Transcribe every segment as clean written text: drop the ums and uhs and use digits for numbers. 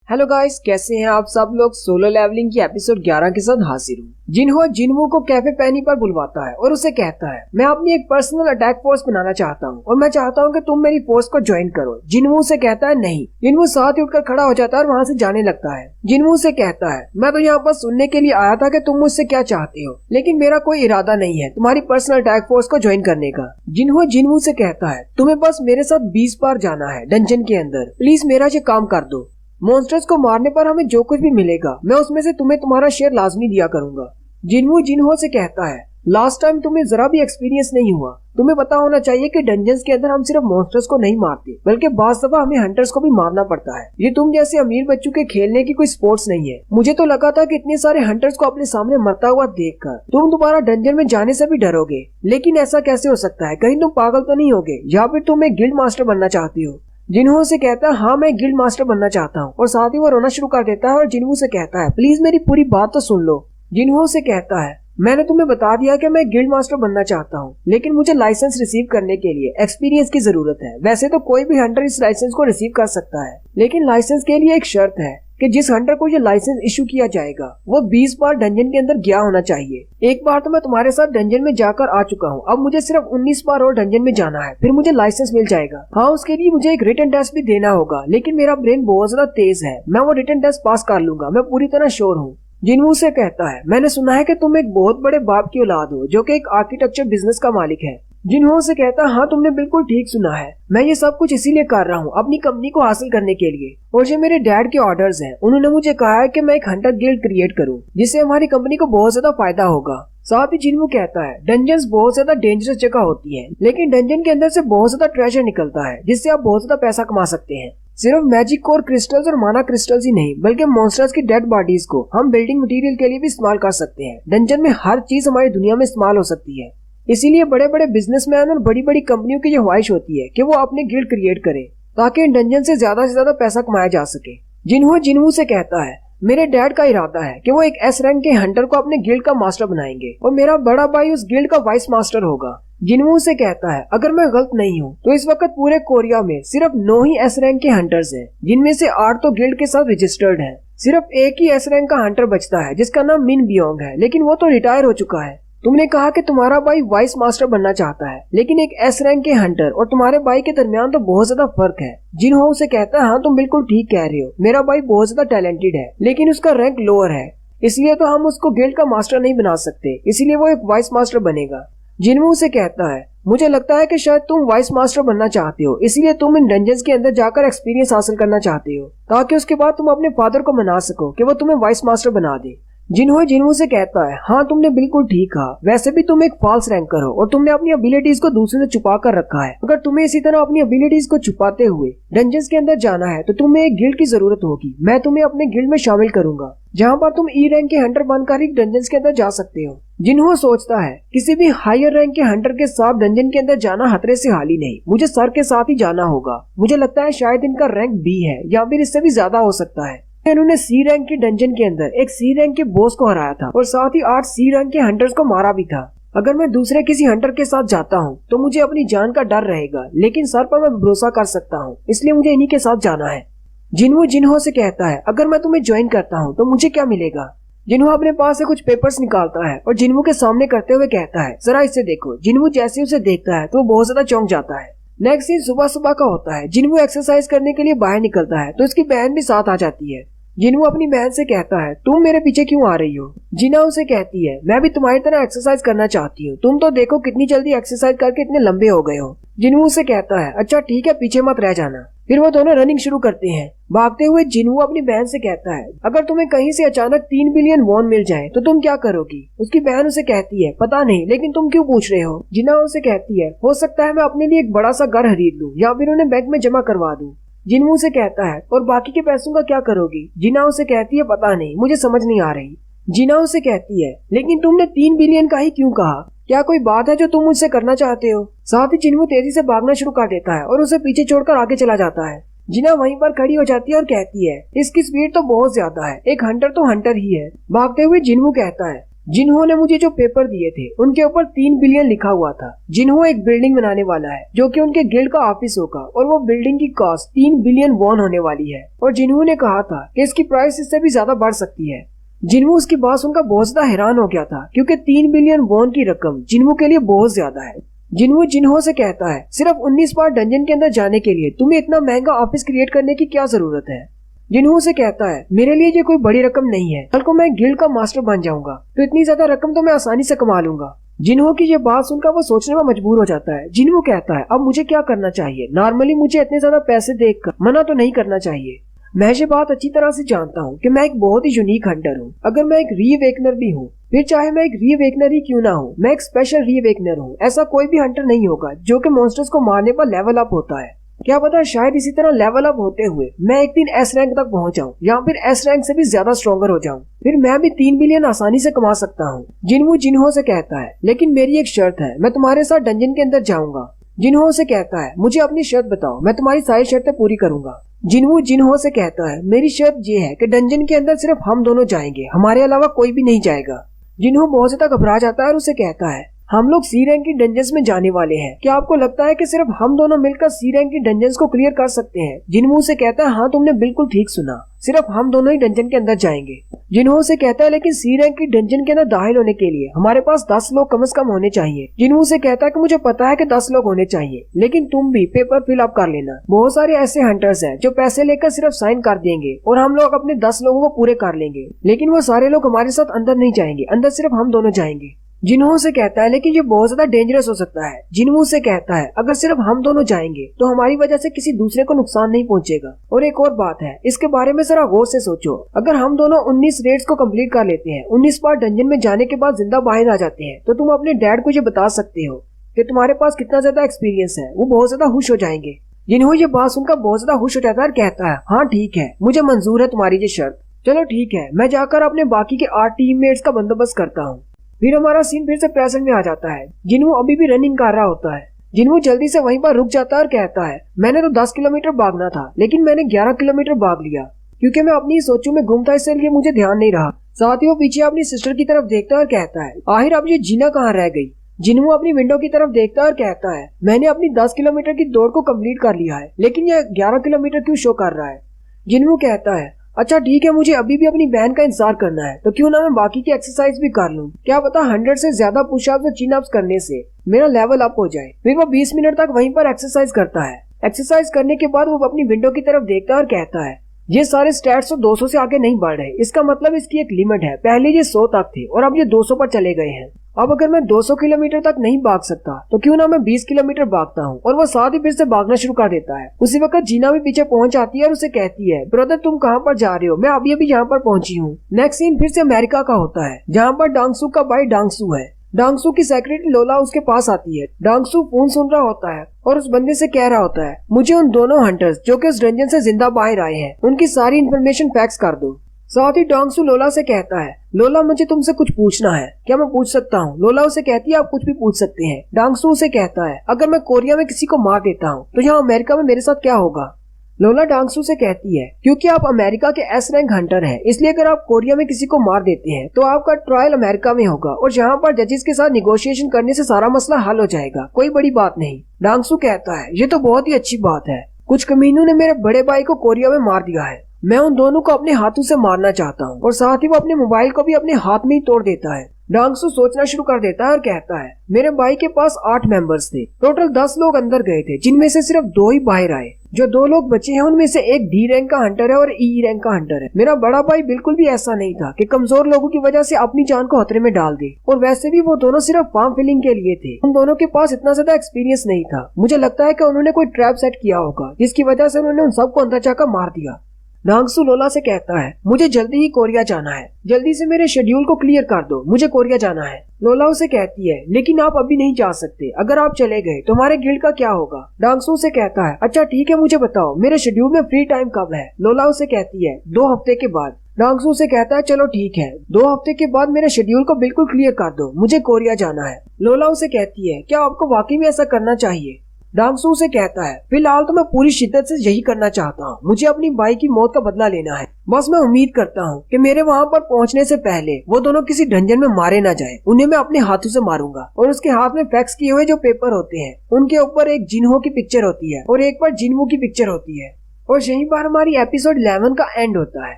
Hello guys, कैसे हैं आप सब लोग। सोलो लेवलिंग की एपिसोड 11 के साथ हाजिर हूँ। जिन्हो जिन्वू को कैफे पैनी पर बुलवाता है और उसे कहता है मैं अपनी एक पर्सनल अटैक फोर्स बनाना चाहता हूँ और मैं चाहता हूँ कि तुम मेरी फोर्स को ज्वाइन करो। जिन्वू से कहता है नहीं। जिन्वू साथ ही उठकर खड़ा हो जाता है और वहाँ से जाने लगता है। जिन्वू से कहता है मैं तो यहाँ पर सुनने के लिए आया था कि तुम मुझसे क्या चाहते हो, लेकिन मेरा कोई इरादा नहीं है तुम्हारी पर्सनल अटैक फोर्स को ज्वाइन करने का। जिन्हो जिन्वू से कहता है तुम्हें बस मेरे साथ 20 बार जाना है डंजन के अंदर, प्लीज मेरा ये काम कर दो। मॉन्स्टर्स को मारने पर हमें जो कुछ भी मिलेगा मैं उसमें से तुम्हें तुम्हारा शेयर लाजमी दिया करूंगा। जिन्वू जिन्हो से कहता है लास्ट टाइम तुम्हें जरा भी एक्सपीरियंस नहीं हुआ, तुम्हें पता होना चाहिए कि डंजन्स के अंदर हम सिर्फ मॉन्स्टर्स को नहीं मारते बल्कि बाज़ दफा हमें हंटर्स को भी मारना पड़ता है। ये तुम जैसे अमीर बच्चों के खेलने की कोई स्पोर्ट्स नहीं है। मुझे तो लगा था कि इतने सारे हंटर्स को अपने सामने मरता हुआ देखकर तुम दोबारा डंजन में जाने से भी डरोगे, लेकिन ऐसा कैसे हो सकता है? कहीं तुम पागल तो नहीं होगे या फिर तुम एक गिल्ड मास्टर बनना चाहती हो? जिन्हो से कहता है हाँ मैं गिल्ड मास्टर बनना चाहता हूँ और साथ ही वो रोना शुरू कर देता है और जिन्हो से कहता है प्लीज मेरी पूरी बात तो सुन लो। जिन्हो से कहता है मैंने तुम्हें बता दिया कि मैं गिल्ड मास्टर बनना चाहता हूँ, लेकिन मुझे लाइसेंस रिसीव करने के लिए एक्सपीरियंस की जरूरत है। वैसे तो कोई भी हंटर इस लाइसेंस को रिसीव कर सकता है, लेकिन लाइसेंस के लिए एक शर्त है कि जिस हंटर को ये लाइसेंस इशू किया जाएगा वो 20 बार डंजन के अंदर गया होना चाहिए। एक बार तो मैं तुम्हारे साथ डंजन में जाकर आ चुका हूँ, अब मुझे सिर्फ 19 बार और डंजन में जाना है, फिर मुझे लाइसेंस मिल जाएगा। हाँ, उसके लिए मुझे एक रिटन टेस्ट भी देना होगा, लेकिन मेरा ब्रेन बहुत ज्यादा तेज है, मैं वो रिटन टेस्ट पास कर लूंगा, मैं पूरी तरह श्योर हूँ। जिन्वू से कहता है मैंने सुना है कि तुम एक बहुत बड़े बाप की औलाद हो जो कि एक आर्किटेक्चर बिजनेस का मालिक है। जिन्हो से कहता है हाँ तुमने बिल्कुल ठीक सुना है, मैं ये सब कुछ इसीलिए कर रहा हूँ अपनी कंपनी को हासिल करने के लिए, और ये मेरे डैड के ऑर्डर्स हैं। उन्होंने मुझे कहा है कि मैं एक हंटर गिल्ड क्रिएट करूँ जिससे हमारी कंपनी को बहुत ज्यादा फायदा होगा। साथ ही जिन्वू कहता है डंजन्स बहुत ज्यादा डेंजरस जगह होती है, लेकिन डंजन के अंदर से बहुत ज्यादा ट्रेजर निकलता है जिससे आप बहुत ज्यादा पैसा कमा सकते हैं। सिर्फ मैजिक कोर क्रिस्टल्स और माना क्रिस्टल्स ही नहीं बल्कि मॉन्स्टर्स की डेड बॉडीज को हम बिल्डिंग मटेरियल के लिए भी इस्तेमाल कर सकते हैं। डंजन में हर चीज हमारी दुनिया में इस्तेमाल हो सकती है, इसीलिए बड़े बड़े बिजनेसमैन और बड़ी बड़ी कंपनियों की ये ख्वाहिश होती है कि वो अपने गिल्ड क्रिएट करें ताकि इन डंजन से ज्यादा पैसा कमाया जा सके। जिन्वू से कहता है मेरे डैड का इरादा है कि वो एक एस रैंक के हंटर को अपने गिल्ड का मास्टर बनाएंगे और मेरा बड़ा भाई उस गिल्ड का वाइस मास्टर होगा। जिन्वू से कहता है अगर मैं गलत नहीं हूँ तो इस वक्त पूरे कोरिया में सिर्फ 9 ही एस रैंक के हंटर्स हैं, जिनमें से 8 तो गिल्ड के साथ रजिस्टर्ड हैं। सिर्फ एक ही एस रैंक का हंटर बचता है जिसका नाम मिन बियोंग है, लेकिन वो तो रिटायर हो चुका है। तुमने कहा कि तुम्हारा भाई वाइस मास्टर बनना चाहता है, लेकिन एक एस रैंक के हंटर और तुम्हारे भाई के दरमियान तो बहुत ज्यादा फर्क है। जिन्हो से कहता है हाँ तुम बिल्कुल ठीक कह रहे हो, मेरा भाई बहुत ज्यादा टैलेंटेड है लेकिन उसका रैंक लोअर है, इसलिए तो हम उसको गिल्ड का मास्टर नहीं बना सकते, इसीलिए वो एक वाइस मास्टर बनेगा। जिन्वू से कहता है मुझे लगता है कि शायद तुम वाइस मास्टर बनना चाहते हो, इसीलिए तुम इन डंजन्स के अंदर जाकर एक्सपीरियंस हासिल करना चाहते हो ताकि उसके बाद तुम अपने फादर को मना सको कि वो तुम्हें वाइस मास्टर बना दे। जिन्हो से कहता है हाँ तुमने बिल्कुल ठीक कहा, वैसे भी तुम एक फॉल्स रैंकर हो और तुमने अपनी एबिलिटीज को दूसरे से छुपा कर रखा है। अगर तुम्हें इसी तरह अपनी एबिलिटीज को छुपाते हुए डंजन्स के अंदर जाना है तो तुम्हें एक गिल्ड की जरूरत होगी। मैं तुम्हें अपने गिल्ड में शामिल करूंगा जहाँ पर तुम ई रैंक के हंटर बनकर ही डंजन्स के अंदर जा सकते हो। जिन्हो सोचता है किसी भी हायर रैंक के हंटर के साथ डंजन के अंदर जाना खतरे से हाल ही नहीं, मुझे सर के साथ ही जाना होगा। मुझे लगता है शायद इनका रैंक बी है या फिर इससे भी ज्यादा हो सकता है। इन्होंने सी रैंक की डंजन के अंदर एक सी रैंक के बॉस को हराया था और साथ ही 8 सी रैंक के हंटर्स को मारा भी था। अगर मैं दूसरे किसी हंटर के साथ जाता हूँ तो मुझे अपनी जान का डर रहेगा, लेकिन सर पर मैं भरोसा कर सकता हूँ, इसलिए मुझे इन्हीं के साथ जाना है। जिन्हो से कहता है अगर मैं तुम्हें ज्वाइन करता हूँ तो मुझे क्या मिलेगा? जिन्हो अपने पास से कुछ पेपर्स निकालता है और जिन्हो के सामने करते हुए कहता है जरा इसे देखो। जिन्हो जैसे उसे देखता है तो वो बहुत ज्यादा चौंक जाता है। नेक्स्ट सीन सुबह का होता है। जिन्हो एक्सरसाइज करने के लिए बाहर निकलता है तो उसकी बहन भी साथ आ जाती है। जिन्हो अपनी बहन से कहता है तुम मेरे पीछे क्यों आ रही हो? जिन्हो उसे कहती है मैं भी तुम्हारी तरह एक्सरसाइज करना चाहती हूँ, तुम तो देखो कितनी जल्दी एक्सरसाइज करके इतने लंबे हो गए हो। जिन्हो उसे कहता है अच्छा ठीक है, पीछे मत रह जाना। फिर वो दोनों रनिंग शुरू करते हैं। भागते हुए जिन्हो अपनी बहन से कहता है अगर तुम्हें कहीं से अचानक 3 बिलियन वॉन मिल जाए तो तुम क्या करोगी? उसकी बहन उसे कहती है पता नहीं, लेकिन तुम क्यों पूछ रहे हो? जिन्हो उसे कहती है हो सकता है मैं अपने लिए एक बड़ा सा घर खरीद लूं या फिर उन्हें बैंक में जमा करवा दूं। जिन्हो से कहता है और बाकी के पैसों का क्या करोगी? जिन्हो से कहती है पता नहीं, मुझे समझ नहीं आ रही। जिन्हो से कहती है लेकिन तुमने 3 बिलियन का ही क्यों कहा? क्या कोई बात है जो तुम मुझसे करना चाहते हो? साथ ही जिन्हो तेजी से भागना शुरू कर देता है और उसे पीछे छोड़कर आगे चला जाता है। जिना वहीं पर खड़ी हो जाती है और कहती है इसकी स्पीड तो बहुत ज्यादा है, एक हंटर तो हंटर ही है। भागते हुए जिन्हो कहता है जिन्हों ने मुझे जो पेपर दिए थे उनके ऊपर 3 बिलियन लिखा हुआ था। जिन्हों एक बिल्डिंग बनाने वाला है जो कि उनके गिल्ड का ऑफिस होगा और वो बिल्डिंग की कॉस्ट 3 बिलियन वॉन होने वाली है और जिन्हों ने कहा था कि इसकी प्राइस इससे भी ज्यादा बढ़ सकती है। जिन्हों उसकी बात सुनकर बहुत ज्यादा हैरान हो गया था क्योंकि 3 बिलियन वॉन की रकम जिन्हों के लिए बहुत ज्यादा है। जिन्हों से कहता है सिर्फ 19 बार डंजन के अंदर जाने के लिए तुम्हें इतना महंगा ऑफिस क्रिएट करने की क्या जरूरत है। जिन्हों से कहता है मेरे लिए ये कोई बड़ी रकम नहीं है, कल को मैं गिल्ड का मास्टर बन जाऊंगा तो इतनी ज्यादा रकम तो मैं आसानी से कमा लूंगा। जिन्हों की ये बात सुनकर वो सोचने में मजबूर हो जाता है। जिन्हों कहता है अब मुझे क्या करना चाहिए, नॉर्मली मुझे इतने ज्यादा पैसे देखकर मना तो नहीं करना चाहिए। मैं ये बात अच्छी तरह से जानता हूँ कि मैं एक बहुत ही यूनिक हंटर हूँ। अगर मैं एक रीअवेकनर भी हूँ, फिर चाहे मैं एक रीअवेकनर ही क्यों ना हूँ, मैं एक स्पेशल रीअवेकनर हूँ। ऐसा कोई भी हंटर नहीं होगा जो कि मॉन्स्टर्स को मारने पर लेवल अप होता है। क्या पता शायद इसी तरह लेवल अप होते हुए मैं एक दिन एस रैंक तक पहुंच जाऊं या फिर एस रैंक से भी ज्यादा स्ट्रॉन्गर हो जाऊं, फिर मैं भी 3 बिलियन आसानी से कमा सकता हूं। जिन्हों से कहता है लेकिन मेरी एक शर्त है, मैं तुम्हारे साथ डंजन के अंदर जाऊंगा। जिन्हों से कहता है मुझे अपनी शर्त बताओ, मैं तुम्हारी सारी शर्तें पूरी करूंगा। जिन्हों से कहता है मेरी शर्त ये है कि डंजन के अंदर सिर्फ हम दोनों जाएंगे, हमारे अलावा कोई भी नहीं जाएगा। जिन्हों बहुत ज्यादा घबरा जाता है और उसे कहता है हम लोग सी रैंक की डंजन्स में जाने वाले हैं, क्या आपको लगता है कि सिर्फ हम दोनों मिलकर सी रैंक की डंजन्स को क्लियर कर सकते हैं। जिन्हों से कहता है हाँ तुमने बिल्कुल ठीक सुना, सिर्फ हम दोनों ही डंजन के अंदर जाएंगे। जिन्हों से कहता है लेकिन सी रैंक की डंजन के अंदर दाखिल होने के लिए हमारे पास 10 लोग कम से कम होने चाहिए। जिन्हों से कहता है कि मुझे पता है कि 10 लोग होने चाहिए, लेकिन तुम भी पेपर फिल अप कर लेना। बहुत सारे ऐसे हंटर्स हैं जो पैसे लेकर सिर्फ साइन कर देंगे और हम लोग अपने 10 लोगों को पूरे कर लेंगे, लेकिन वो सारे लोग हमारे साथ अंदर नहीं जाएंगे, अंदर सिर्फ हम दोनों जाएंगे। जिन्हों से कहता है लेकिन ये बहुत ज्यादा डेंजरस हो सकता है। जिन्हों से कहता है अगर सिर्फ हम दोनों जाएंगे तो हमारी वजह से किसी दूसरे को नुकसान नहीं पहुंचेगा। और एक और बात है, इसके बारे में जरा गौर से सोचो, अगर हम दोनों 19 रेड्स को कंप्लीट कर लेते हैं, 19 बार डंजन में जाने के बाद जिंदा बाहर आ जाते हैं, तो तुम अपने डैड को ये बता सकते हो कि तुम्हारे पास कितना ज्यादा एक्सपीरियंस है। वो बहुत ज्यादा खुश हो जाएंगे। जिन्हों ये बात सुनकर बहुत ज्यादा खुश हो जाता है और कहता है हाँ ठीक है, मुझे मंजूर है तुम्हारी ये शर्त। चलो ठीक है, मैं जाकर अपने बाकी के 8 टीममेट्स का बंदोबस्त करता हूँ। फिर हमारा सीन फिर से प्रेजेंट में आ जाता है। जिन्हों अभी भी रनिंग कर रहा होता है। जिन्हों जल्दी से वहीं पर रुक जाता है और कहता है मैंने तो 10 किलोमीटर भागना था, लेकिन मैंने 11 किलोमीटर भाग लिया क्योंकि मैं अपनी सोचों में घूमता, इसलिए मुझे ध्यान नहीं रहा। साथ ही वो पीछे अपनी सिस्टर की तरफ देखता है और कहता है आखिर अब ये जीना कहाँ रह गई। जिन्हों अपनी विंडो की तरफ देखता है और कहता है मैंने अपनी 10 किलोमीटर की दौड़ को कम्प्लीट कर लिया है, लेकिन ये 11 किलोमीटर क्यों शो कर रहा है। जिन्हों कहता है अच्छा ठीक है, मुझे अभी भी अपनी बहन का इंतजार करना है, तो क्यों ना मैं बाकी की एक्सरसाइज भी कर लूं। क्या पता 100 से ज्यादा पुशअप्स और चिन अप्स करने से मेरा लेवल अप हो जाए। फिर वो 20 मिनट तक वहीं पर एक्सरसाइज करता है। एक्सरसाइज करने के बाद वो अपनी विंडो की तरफ देखता है और कहता है ये सारे स्टैट्स तो 200 से आगे नहीं बढ़ रहे, इसका मतलब इसकी एक लिमिट है। पहले ये 100 तक थे और अब ये 200 पर चले गए हैं। अब अगर मैं 200 किलोमीटर तक नहीं भाग सकता तो क्यों ना मैं 20 किलोमीटर भागता हूँ। और वो साथ ही फिर से भागना शुरू कर देता है। उसी वक्त जीना भी पीछे पहुंच आती है और उसे कहती है ब्रदर तुम कहाँ पर जा रहे हो, मैं अभी अभी यहाँ पर पहुंची हूँ। नेक्स्ट सीन फिर से अमेरिका का होता है, जहाँ पर डांगसू का भाई डांगसू है। डांगसू की सेक्रेटरी लोला उसके पास आती है। डांगसू फोन सुन रहा होता है और उस बंदे से कह रहा होता है मुझे उन दोनों हंटर्स जो कि उस डंजन से जिंदा बाहर आए हैं उनकी सारी इन्फॉर्मेशन फैक्स कर दो। साथ ही डांगसू लोला से कहता है लोला मुझे तुमसे कुछ पूछना है, क्या मैं पूछ सकता हूँ। लोला उसे कहती है आप कुछ भी पूछ सकते हैं। डांगसू उसे कहता है अगर मैं कोरिया में किसी को मार देता हूँ तो यहाँ अमेरिका में मेरे साथ क्या होगा। लोला डांगसू से कहती है क्योंकि आप अमेरिका के एस रैंक हंटर हैं, इसलिए अगर आप कोरिया में किसी को मार देते हैं तो आपका ट्रायल अमेरिका में होगा और यहाँ पर जजेस के साथ निगोशिएशन करने से सारा मसला हल हो जाएगा, कोई बड़ी बात नहीं। डांगसू कहता है ये तो बहुत ही अच्छी बात है, कुछ कमीनों ने मेरे बड़े भाई को कोरिया में मार दिया है, मैं उन दोनों को अपने हाथों से मारना चाहता हूँ। और साथ ही वो अपने मोबाइल को भी अपने हाथ में ही तोड़ देता है। डांगसू सोचना शुरू कर देता है और कहता है मेरे भाई के पास 8 मेंबर्स थे, टोटल 10 लोग अंदर गए थे, जिनमें से सिर्फ 2 ही बाहर आए। जो 2 लोग बचे हैं उनमें से एक डी रैंक का हंटर है और ई रैंक का हंटर है। मेरा बड़ा भाई बिल्कुल भी ऐसा नहीं था कि कमजोर लोगों की वजह से अपनी जान को खतरे में डाल दे। और वैसे भी वो दोनों सिर्फ फार्म फिलिंग के लिए थे, उन दोनों के पास इतना ज्यादा एक्सपीरियंस नहीं था। मुझे लगता है कि उन्होंने कोई ट्रैप सेट किया होगा जिसकी वजह से उन्होंने उन सबको अंदर जाकर मार दिया। डांगसू लोला से कहता है मुझे जल्दी ही कोरिया जाना है, जल्दी से मेरे शेड्यूल को क्लियर कर दो, मुझे कोरिया जाना है। लोला उसे कहती है लेकिन आप अभी नहीं जा सकते, अगर आप चले गए तो हमारे गिल्ड का क्या होगा। डांगसू से कहता है अच्छा ठीक है, मुझे बताओ मेरे शेड्यूल में फ्री टाइम कब है। लोला उसे कहती है 2 हफ्ते के बाद। डांगसू से कहता है चलो ठीक है, 2 हफ्ते के बाद मेरे शेड्यूल को बिल्कुल क्लियर कर दो, मुझे कोरिया जाना है। लोला उसे कहती है क्या आपको वाकई में ऐसा करना चाहिए। डांगसू से कहता है, फिलहाल तो मैं पूरी शिद्दत से यही करना चाहता हूँ, मुझे अपनी भाई की मौत का बदला लेना है। बस मैं उम्मीद करता हूँ कि मेरे वहाँ पर पहुँचने से पहले वो दोनों किसी ढंजन में मारे ना जाए। उन्हें मैं अपने हाथों से मारूंगा। और उसके हाथ में फैक्स किए हुए जो पेपर होते हैं उनके ऊपर एक जिन्हो की पिक्चर होती है और एक पर जिन्वू की पिक्चर होती है। और यहीं पर हमारी एपिसोड 11 का एंड होता है।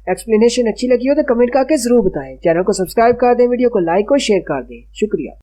एक्सप्लेनेशन अच्छी लगी हो तो कमेंट करके जरूर बताएं। चैनल को सब्सक्राइब कर दें, वीडियो को लाइक और शेयर कर दें। शुक्रिया।